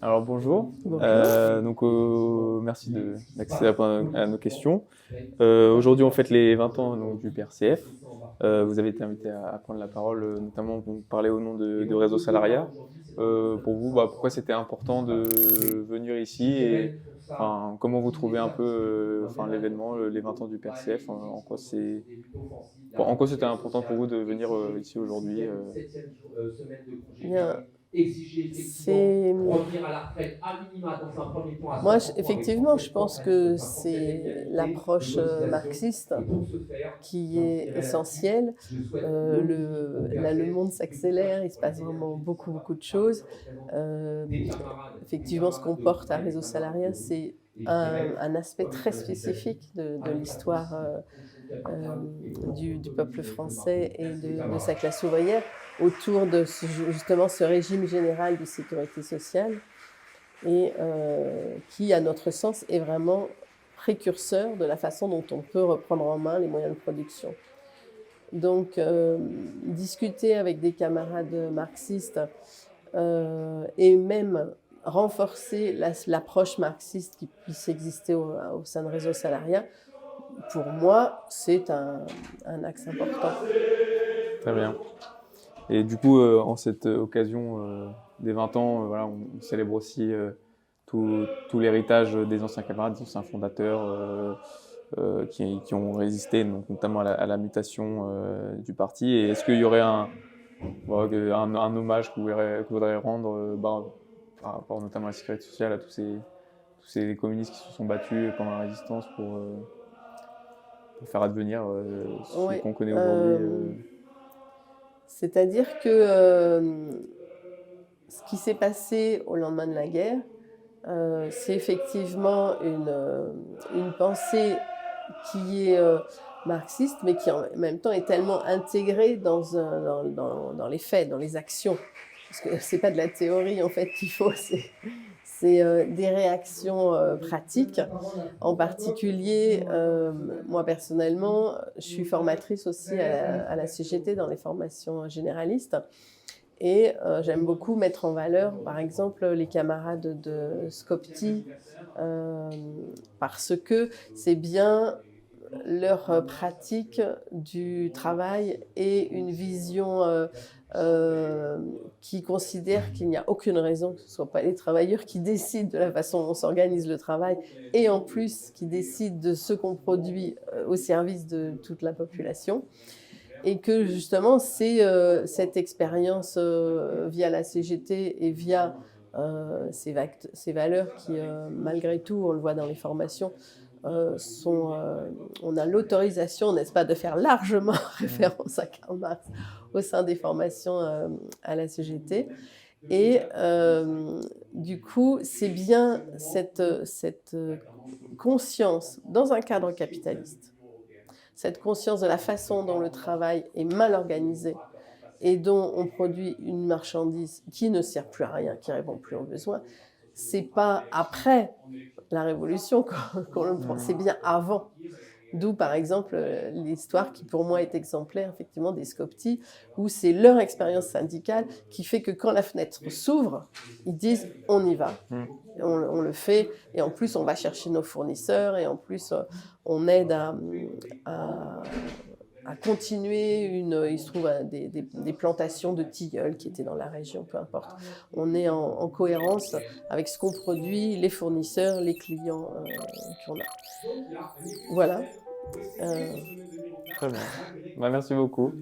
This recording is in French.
Alors bonjour, Bonjour. merci d'accéder à nos questions. Aujourd'hui on fête les 20 ans donc, du PRCF. Vous avez été invité à prendre la parole, notamment pour parler au nom de Réseau Salariat. Pour vous, pourquoi c'était important de venir ici et comment vous trouvez un peu l'événement, les 20 ans du PRCF, en quoi c'était important pour vous de venir ici aujourd'hui Bien, c'est moi effectivement, je pense que c'est l'approche marxiste qui est essentielle. Là, le monde s'accélère, il se passe vraiment beaucoup de choses. Effectivement, ce qu'on porte à Réseau Salariat, c'est un aspect très spécifique de l'histoire du peuple français et de sa classe ouvrière autour de justement ce régime général de sécurité sociale et qui, à notre sens, est vraiment précurseur de la façon dont on peut reprendre en main les moyens de production. Donc, discuter avec des camarades marxistes et même renforcer l'approche marxiste qui puisse exister au sein de Réseau Salariat, pour moi, c'est un axe important. Très bien. Et du coup, en cette occasion des 20 ans, on célèbre aussi tout l'héritage des anciens camarades, des anciens fondateurs qui ont résisté, donc, notamment à la mutation du parti. Et est-ce qu'il y aurait un hommage que vous voudriez rendre par rapport notamment à la sécurité sociale, à tous ces communistes qui se sont battus pendant la résistance pour faire advenir ce Ouais, qu'on connaît aujourd'hui c'est-à-dire que ce qui s'est passé au lendemain de la guerre, c'est effectivement une pensée qui est marxiste, mais qui en même temps est tellement intégrée dans les faits, dans les actions. Parce que c'est pas de la théorie en fait qu'il faut, c'est des réactions pratiques. En particulier, moi personnellement, je suis formatrice aussi à la CGT dans les formations généralistes. Et j'aime beaucoup mettre en valeur, par exemple, les camarades de Scopti, parce que c'est bien leur pratique du travail et une vision qui considère qu'il n'y a aucune raison que ce ne soit pas les travailleurs qui décident de la façon dont on s'organise le travail et en plus qui décident de ce qu'on produit au service de toute la population. Et que justement, c'est cette expérience via la CGT et via ces valeurs qui, malgré tout, on le voit dans les formations, on a l'autorisation, n'est-ce pas, de faire largement référence à Karl Marx au sein des formations à la CGT. Et du coup, c'est bien cette conscience dans un cadre capitaliste, cette conscience de la façon dont le travail est mal organisé et dont on produit une marchandise qui ne sert plus à rien, qui ne répond plus aux besoins, c'est pas après la Révolution qu'on le prend, c'est bien avant. D'où, par exemple, l'histoire qui, pour moi, est exemplaire, effectivement, des Scopti, où c'est leur expérience syndicale qui fait que quand la fenêtre s'ouvre, ils disent « on y va ». On le fait, et en plus, on va chercher nos fournisseurs, et en plus, on aide à continuer il se trouve des plantations de tilleuls qui étaient dans la région, peu importe. On est en cohérence avec ce qu'on produit, les fournisseurs, les clients qu'on a. Voilà. Très bien. Merci beaucoup.